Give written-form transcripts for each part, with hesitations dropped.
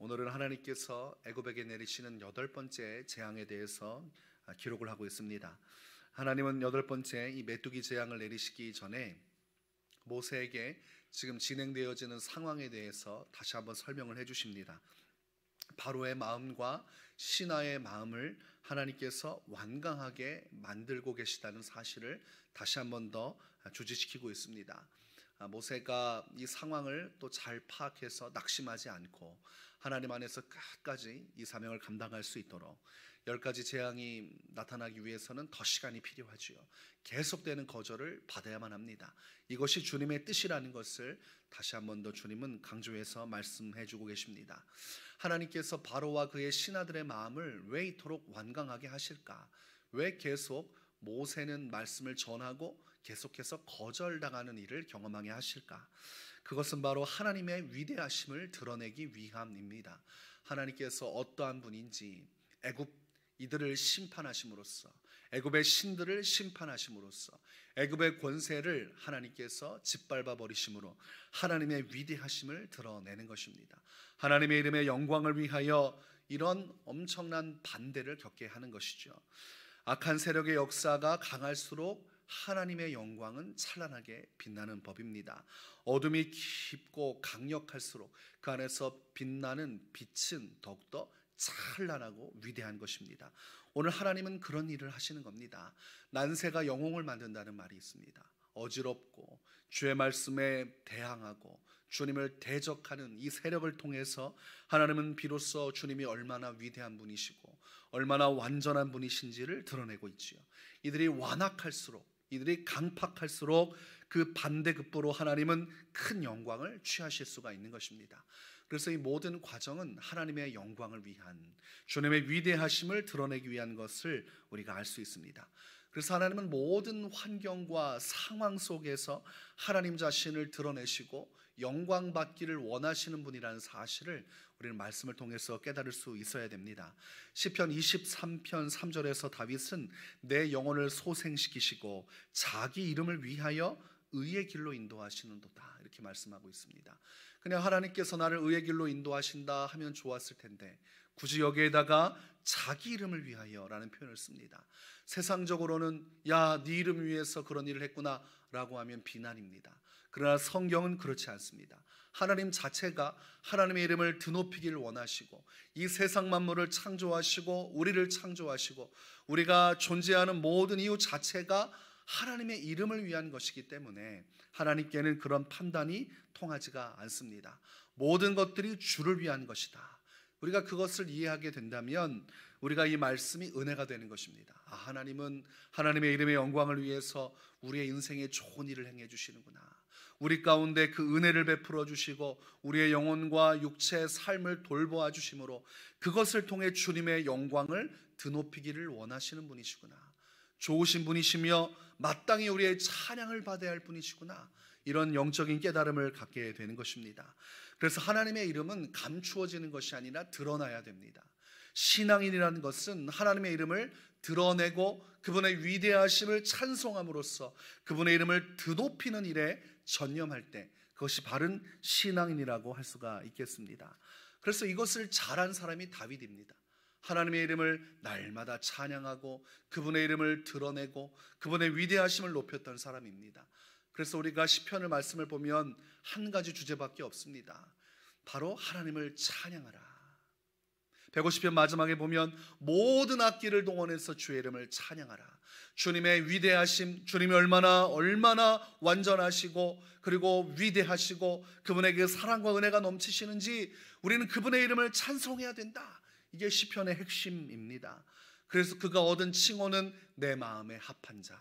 오늘은 하나님께서 애굽에게 내리시는 8번째 재앙에 대해서 기록을 하고 있습니다. 하나님은 8번째 이 메뚜기 재앙을 내리시기 전에 모세에게 지금 진행되어지는 상황에 대해서 다시 한번 설명을 해주십니다. 바로의 마음과 신하의 마음을 하나님께서 완강하게 만들고 계시다는 사실을 다시 한번 더 주지시키고 있습니다. 모세가 이 상황을 또 잘 파악해서 낙심하지 않고 하나님 안에서 끝까지 이 사명을 감당할 수 있도록 10가지 재앙이 나타나기 위해서는 더 시간이 필요하지요. 계속되는 거절을 받아야만 합니다. 이것이 주님의 뜻이라는 것을 다시 한번 더 주님은 강조해서 말씀해 주고 계십니다. 하나님께서 바로와 그의 신하들의 마음을 왜 이토록 완강하게 하실까? 왜 계속 모세는 말씀을 전하고 계속해서 거절당하는 일을 경험하게 하실까? 그것은 바로 하나님의 위대하심을 드러내기 위함입니다. 하나님께서 어떠한 분인지 애굽 이들을 심판하심으로써, 애굽의 신들을 심판하심으로써, 애굽의 권세를 하나님께서 짓밟아 버리심으로 하나님의 위대하심을 드러내는 것입니다. 하나님의 이름의 영광을 위하여 이런 엄청난 반대를 겪게 하는 것이죠. 악한 세력의 역사가 강할수록 하나님의 영광은 찬란하게 빛나는 법입니다. 어둠이 깊고 강력할수록 그 안에서 빛나는 빛은 더욱더 찬란하고 위대한 것입니다. 오늘 하나님은 그런 일을 하시는 겁니다. 난세가 영웅을 만든다는 말이 있습니다. 어지럽고 주의 말씀에 대항하고 주님을 대적하는 이 세력을 통해서 하나님은 비로소 주님이 얼마나 위대한 분이시고 얼마나 완전한 분이신지를 드러내고 있지요. 이들이 완악할수록, 이들이 강팍할수록 그 반대급부로 하나님은 큰 영광을 취하실 수가 있는 것입니다. 그래서 이 모든 과정은 하나님의 영광을 위한, 주님의 위대하심을 드러내기 위한 것을 우리가 알 수 있습니다. 그래서 하나님은 모든 환경과 상황 속에서 하나님 자신을 드러내시고 영광 받기를 원하시는 분이라는 사실을 우리는 말씀을 통해서 깨달을 수 있어야 됩니다. 시편 23편 3절에서 다윗은 내 영혼을 소생시키시고 자기 이름을 위하여 의의 길로 인도하시는도다, 이렇게 말씀하고 있습니다. 그냥 하나님께서 나를 의의 길로 인도하신다 하면 좋았을 텐데 굳이 여기에다가 자기 이름을 위하여 라는 표현을 씁니다. 세상적으로는 야, 네 이름 위해서 그런 일을 했구나 라고 하면 비난입니다. 그러나 성경은 그렇지 않습니다. 하나님 자체가 하나님의 이름을 드높이기를 원하시고 이 세상 만물을 창조하시고 우리를 창조하시고 우리가 존재하는 모든 이유 자체가 하나님의 이름을 위한 것이기 때문에 하나님께는 그런 판단이 통하지가 않습니다. 모든 것들이 주를 위한 것이다. 우리가 그것을 이해하게 된다면 우리가 이 말씀이 은혜가 되는 것입니다. 하나님은 하나님의 이름의 영광을 위해서 우리의 인생에 좋은 일을 행해 주시는구나. 우리 가운데 그 은혜를 베풀어 주시고 우리의 영혼과 육체의 삶을 돌보아 주심으로 그것을 통해 주님의 영광을 드높이기를 원하시는 분이시구나. 좋으신 분이시며 마땅히 우리의 찬양을 받아야 할 분이시구나. 이런 영적인 깨달음을 갖게 되는 것입니다. 그래서 하나님의 이름은 감추어지는 것이 아니라 드러나야 됩니다. 신앙인이라는 것은 하나님의 이름을 드러내고 그분의 위대하심을 찬송함으로써 그분의 이름을 드높이는 일에 전념할 때 그것이 바른 신앙인이라고 할 수가 있겠습니다. 그래서 이것을 잘한 사람이 다윗입니다. 하나님의 이름을 날마다 찬양하고 그분의 이름을 드러내고 그분의 위대하심을 높였던 사람입니다. 그래서 우리가 시편을 말씀을 보면 한 가지 주제밖에 없습니다. 바로 하나님을 찬양하라. 150편 마지막에 보면 모든 악기를 동원해서 주의 이름을 찬양하라. 주님의 위대하심, 주님이 얼마나 완전하시고 그리고 위대하시고 그분에게 사랑과 은혜가 넘치시는지 우리는 그분의 이름을 찬송해야 된다. 이게 시편의 핵심입니다. 그래서 그가 얻은 칭호는 내 마음에 합한 자.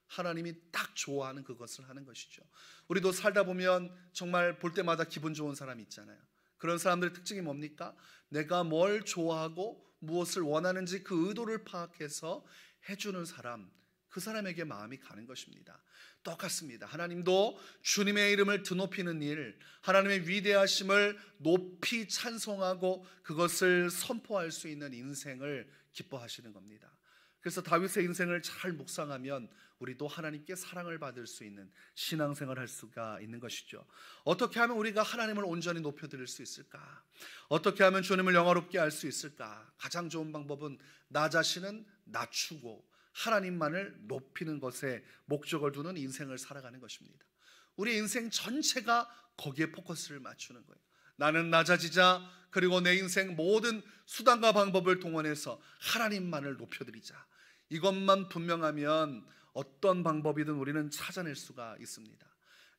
하나님이 딱 좋아하는 그것을 하는 것이죠. 우리도 살다 보면 정말 볼 때마다 기분 좋은 사람이 있잖아요. 그런 사람들의 특징이 뭡니까? 내가 뭘 좋아하고 무엇을 원하는지 그 의도를 파악해서 해주는 사람, 그 사람에게 마음이 가는 것입니다. 똑같습니다. 하나님도 주님의 이름을 드높이는 일, 하나님의 위대하심을 높이 찬송하고 그것을 선포할 수 있는 인생을 기뻐하시는 겁니다. 그래서 다윗의 인생을 잘 묵상하면 우리도 하나님께 사랑을 받을 수 있는 신앙생활을 할 수가 있는 것이죠. 어떻게 하면 우리가 하나님을 온전히 높여드릴 수 있을까? 어떻게 하면 주님을 영화롭게 할 수 있을까? 가장 좋은 방법은 나 자신은 낮추고 하나님만을 높이는 것에 목적을 두는 인생을 살아가는 것입니다. 우리 인생 전체가 거기에 포커스를 맞추는 거예요. 나는 낮아지자, 그리고 내 인생 모든 수단과 방법을 동원해서 하나님만을 높여드리자. 이것만 분명하면 어떤 방법이든 우리는 찾아낼 수가 있습니다.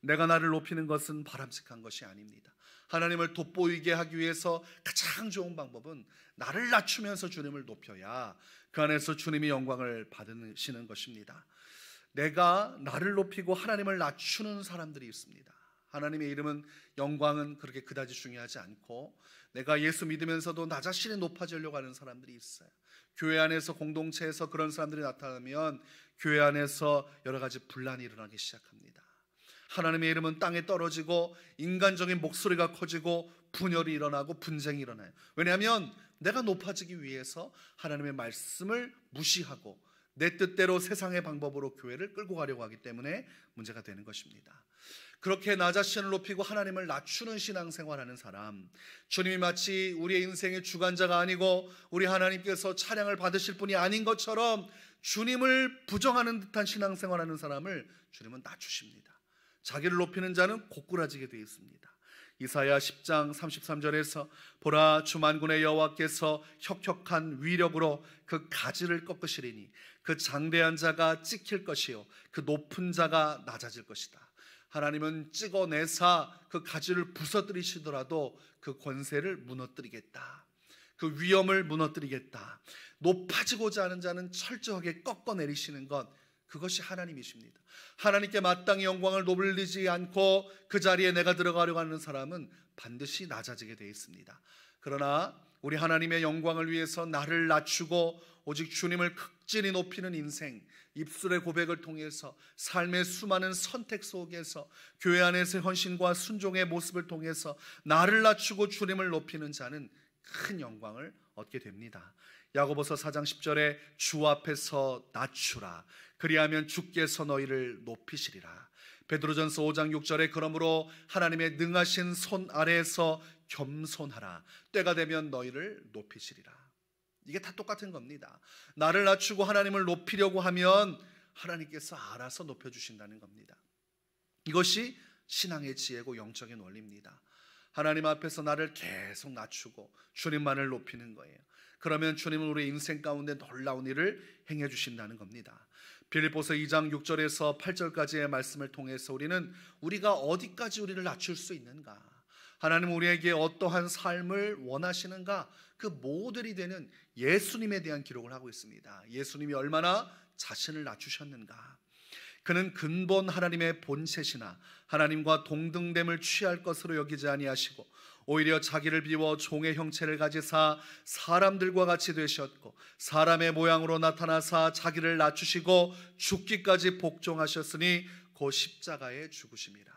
내가 나를 높이는 것은 바람직한 것이 아닙니다. 하나님을 돋보이게 하기 위해서 가장 좋은 방법은 나를 낮추면서 주님을 높여야 그 안에서 주님이 영광을 받으시는 것입니다. 내가 나를 높이고 하나님을 낮추는 사람들이 있습니다. 하나님의 이름은, 영광은 그렇게 그다지 중요하지 않고 내가 예수 믿으면서도 나 자신이 높아지려고 하는 사람들이 있어요. 교회 안에서, 공동체에서 그런 사람들이 나타나면 교회 안에서 여러 가지 분란이 일어나기 시작합니다. 하나님의 이름은 땅에 떨어지고 인간적인 목소리가 커지고 분열이 일어나고 분쟁이 일어나요. 왜냐하면 내가 높아지기 위해서 하나님의 말씀을 무시하고 내 뜻대로 세상의 방법으로 교회를 끌고 가려고 하기 때문에 문제가 되는 것입니다. 그렇게 나 자신을 높이고 하나님을 낮추는 신앙생활하는 사람, 주님이 마치 우리의 인생의 주관자가 아니고 우리 하나님께서 찬양을 받으실 분이 아닌 것처럼 주님을 부정하는 듯한 신앙생활하는 사람을 주님은 낮추십니다. 자기를 높이는 자는 고꾸라지게 되어 있습니다. 이사야 10장 33절에서 보라, 주 만군의 여호와께서 혁혁한 위력으로 그 가지를 꺾으시리니 그 장대한 자가 찍힐 것이요 그 높은 자가 낮아질 것이다. 하나님은 찍어내사 그 가지를 부서뜨리시더라도 그 권세를 무너뜨리겠다. 그 위엄을 무너뜨리겠다. 높아지고자 하는 자는 철저하게 꺾어내리시는 것, 그것이 하나님이십니다. 하나님께 마땅히 영광을 돌리지 않고 그 자리에 내가 들어가려고 하는 사람은 반드시 낮아지게 되어 있습니다. 그러나 우리 하나님의 영광을 위해서 나를 낮추고 오직 주님을 극진히 높이는 인생, 입술의 고백을 통해서 삶의 수많은 선택 속에서 교회 안에서의 헌신과 순종의 모습을 통해서 나를 낮추고 주님을 높이는 자는 큰 영광을 얻게 됩니다. 야고보서 4장 10절에 주 앞에서 낮추라, 그리하면 주께서 너희를 높이시리라. 베드로전서 5장 6절에 그러므로 하나님의 능하신 손 아래에서 겸손하라, 때가 되면 너희를 높이시리라. 이게 다 똑같은 겁니다. 나를 낮추고 하나님을 높이려고 하면 하나님께서 알아서 높여주신다는 겁니다. 이것이 신앙의 지혜고 영적인 원리입니다. 하나님 앞에서 나를 계속 낮추고 주님만을 높이는 거예요. 그러면 주님은 우리 인생 가운데 놀라운 일을 행해 주신다는 겁니다. 빌립보서 2장 6절에서 8절까지의 말씀을 통해서 우리가 어디까지 우리를 낮출 수 있는가, 하나님 우리에게 어떠한 삶을 원하시는가, 그 모델이 되는 예수님에 대한 기록을 하고 있습니다. 예수님이 얼마나 자신을 낮추셨는가. 그는 근본 하나님의 본체시나 하나님과 동등됨을 취할 것으로 여기지 아니하시고 오히려 자기를 비워 종의 형체를 가지사 사람들과 같이 되셨고 사람의 모양으로 나타나사 자기를 낮추시고 죽기까지 복종하셨으니 곧 십자가에 죽으심이라.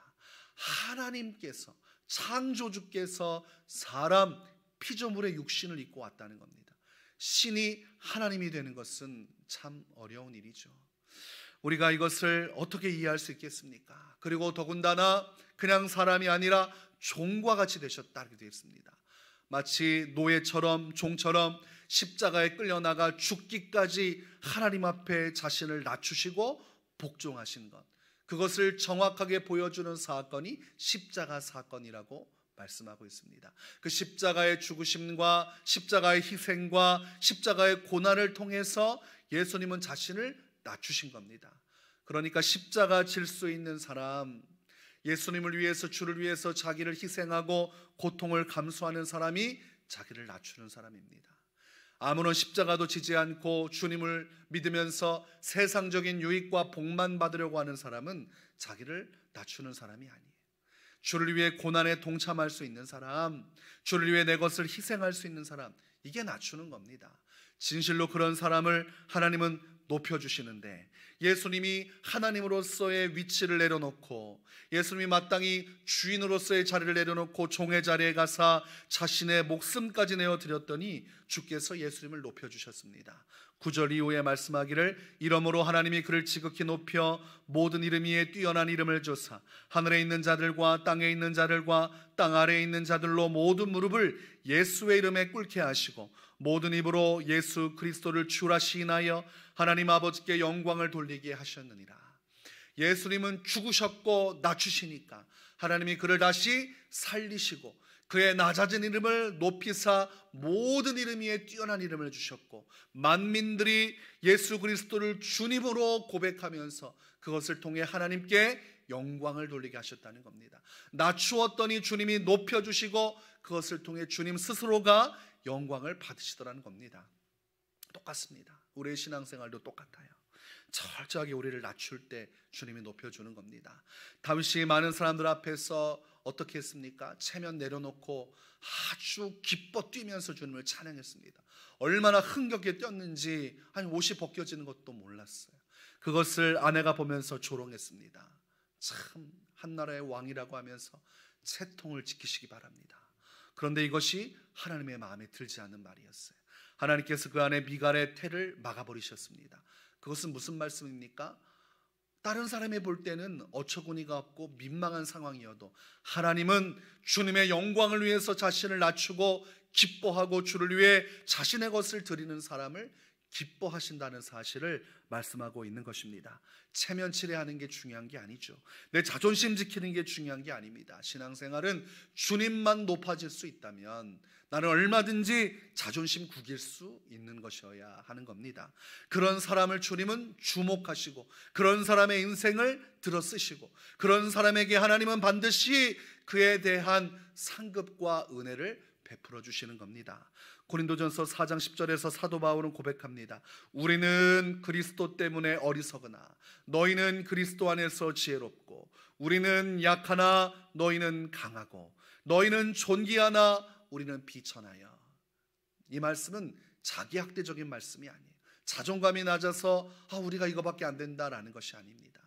하나님께서, 창조주께서 사람 피조물의 육신을 입고 왔다는 겁니다. 신이 하나님이 되는 것은 참 어려운 일이죠. 우리가 이것을 어떻게 이해할 수 있겠습니까? 그리고 더군다나 그냥 사람이 아니라 종과 같이 되셨다고 되어 있습니다. 마치 노예처럼, 종처럼 십자가에 끌려나가 죽기까지 하나님 앞에 자신을 낮추시고 복종하신 것, 그것을 정확하게 보여주는 사건이 십자가 사건이라고 말씀하고 있습니다. 그 십자가의 죽으심과 십자가의 희생과 십자가의 고난을 통해서 예수님은 자신을 낮추신 겁니다. 그러니까 십자가 질 수 있는 사람, 예수님을 위해서, 주를 위해서 자기를 희생하고 고통을 감수하는 사람이 자기를 낮추는 사람입니다. 아무런 십자가도 지지 않고 주님을 믿으면서 세상적인 유익과 복만 받으려고 하는 사람은 자기를 낮추는 사람이 아니에요. 주를 위해 고난에 동참할 수 있는 사람, 주를 위해 내 것을 희생할 수 있는 사람, 이게 낮추는 겁니다. 진실로 그런 사람을 하나님은 높여주시는데, 예수님이 하나님으로서의 위치를 내려놓고 예수님이 마땅히 주인으로서의 자리를 내려놓고 종의 자리에 가사 자신의 목숨까지 내어드렸더니 주께서 예수님을 높여주셨습니다. 9절 이후에 말씀하기를 이러므로 하나님이 그를 지극히 높여 모든 이름 위에 뛰어난 이름을 주사 하늘에 있는 자들과 땅에 있는 자들과 땅 아래에 있는 자들로 모든 무릎을 예수의 이름에 꿇게 하시고 모든 입으로 예수 그리스도를 주라 시인하여 하나님 아버지께 영광을 돌리게 하셨느니라. 예수님은 죽으셨고 낮추시니까 하나님이 그를 다시 살리시고 그의 낮아진 이름을 높이사 모든 이름 위에 뛰어난 이름을 주셨고 만민들이 예수 그리스도를 주님으로 고백하면서 그것을 통해 하나님께 영광을 돌리게 하셨다는 겁니다. 낮추었더니 주님이 높여주시고 그것을 통해 주님 스스로가 영광을 받으시더라는 겁니다. 똑같습니다. 우리의 신앙생활도 똑같아요. 철저하게 우리를 낮출 때 주님이 높여주는 겁니다. 다윗이 많은 사람들 앞에서 어떻게 했습니까? 체면 내려놓고 아주 기뻐 뛰면서 주님을 찬양했습니다. 얼마나 흥겹게 뛰었는지 아니 옷이 벗겨지는 것도 몰랐어요. 그것을 아내가 보면서 조롱했습니다. 참 한나라의 왕이라고 하면서 채통을 지키시기 바랍니다. 그런데 이것이 하나님의 마음에 들지 않는 말이었어요. 하나님께서 그 안에 미갈의 태를 막아버리셨습니다. 그것은 무슨 말씀입니까? 다른 사람이 볼 때는 어처구니가 없고 민망한 상황이어도 하나님은 주님의 영광을 위해서 자신을 낮추고 기뻐하고 주를 위해 자신의 것을 드리는 사람을 기뻐하신다는 사실을 말씀하고 있는 것입니다. 체면치레하는 게 중요한 게 아니죠. 내 자존심 지키는 게 중요한 게 아닙니다. 신앙생활은 주님만 높아질 수 있다면 나는 얼마든지 자존심 구길 수 있는 것이어야 하는 겁니다. 그런 사람을 주님은 주목하시고 그런 사람의 인생을 들어 쓰시고 그런 사람에게 하나님은 반드시 그에 대한 상급과 은혜를 베풀어 주시는 겁니다. 고린도전서 4장 10절에서 사도 바울은 고백합니다. 우리는 그리스도 때문에 어리석으나 너희는 그리스도 안에서 지혜롭고 우리는 약하나 너희는 강하고 너희는 존귀하나 우리는 비천하여. 이 말씀은 자기학대적인 말씀이 아니에요. 자존감이 낮아서 우리가 이거밖에 안 된다라는 것이 아닙니다.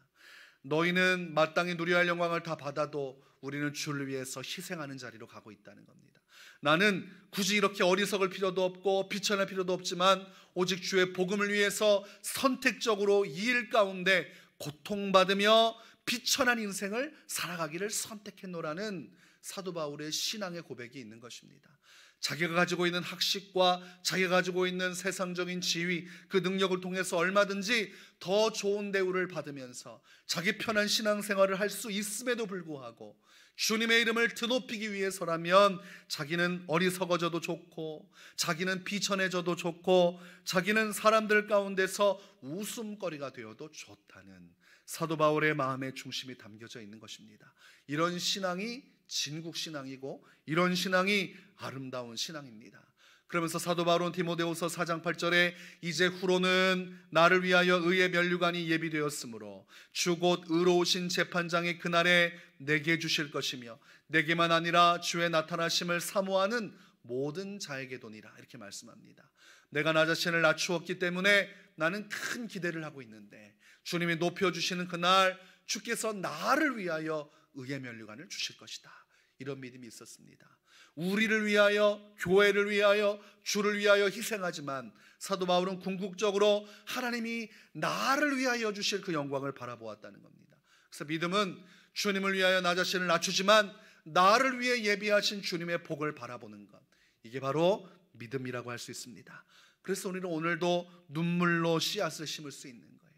너희는 마땅히 누려야 할 영광을 다 받아도 우리는 주를 위해서 희생하는 자리로 가고 있다는 겁니다. 나는 굳이 이렇게 어리석을 필요도 없고 비천할 필요도 없지만 오직 주의 복음을 위해서 선택적으로 이 일 가운데 고통받으며 비천한 인생을 살아가기를 선택했노라는 사도 바울의 신앙의 고백이 있는 것입니다. 자기가 가지고 있는 학식과 자기가 가지고 있는 세상적인 지위, 그 능력을 통해서 얼마든지 더 좋은 대우를 받으면서 자기 편한 신앙생활을 할 수 있음에도 불구하고 주님의 이름을 드높이기 위해서라면 자기는 어리석어져도 좋고 자기는 비천해져도 좋고 자기는 사람들 가운데서 웃음거리가 되어도 좋다는 사도 바울의 마음의 중심이 담겨져 있는 것입니다. 이런 신앙이 진국신앙이고 이런 신앙이 아름다운 신앙입니다. 그러면서 사도 바울은 디모데후서 4장 8절에 이제 후로는 나를 위하여 의의 면류관이 예비되었으므로 주 곧 의로우신 재판장이 그날에 내게 주실 것이며 내게만 아니라 주의 나타나심을 사모하는 모든 자에게도니라 이렇게 말씀합니다. 내가 나 자신을 낮추었기 때문에 나는 큰 기대를 하고 있는데 주님이 높여주시는 그날 주께서 나를 위하여 의의 면류관을 주실 것이다. 이런 믿음이 있었습니다. 우리를 위하여 교회를 위하여 주를 위하여 희생하지만 사도 바울은 궁극적으로 하나님이 나를 위하여 주실 그 영광을 바라보았다는 겁니다. 그래서 믿음은 주님을 위하여 나 자신을 낮추지만 나를 위해 예비하신 주님의 복을 바라보는 것, 이게 바로 믿음이라고 할 수 있습니다. 그래서 우리는 오늘도 눈물로 씨앗을 심을 수 있는 거예요.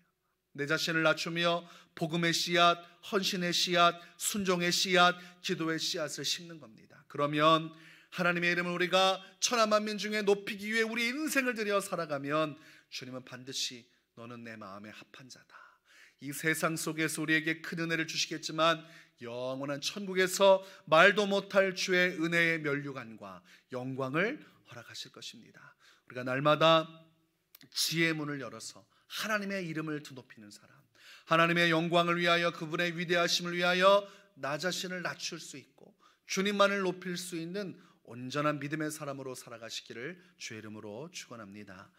내 자신을 낮추며 복음의 씨앗, 헌신의 씨앗, 순종의 씨앗, 기도의 씨앗을 심는 겁니다. 그러면 하나님의 이름을 우리가 천하만민 중에 높이기 위해 우리 인생을 들여 살아가면 주님은 반드시 너는 내 마음에 합한 자다. 이 세상 속에서 우리에게 큰 은혜를 주시겠지만 영원한 천국에서 말도 못할 주의 은혜의 면류관과 영광을 허락하실 것입니다. 우리가 날마다 지혜의 문을 열어서 하나님의 이름을 드높이는 사람, 하나님의 영광을 위하여 그분의 위대하심을 위하여 나 자신을 낮출 수 있고 주님만을 높일 수 있는 온전한 믿음의 사람으로 살아가시기를 주의 이름으로 축원합니다.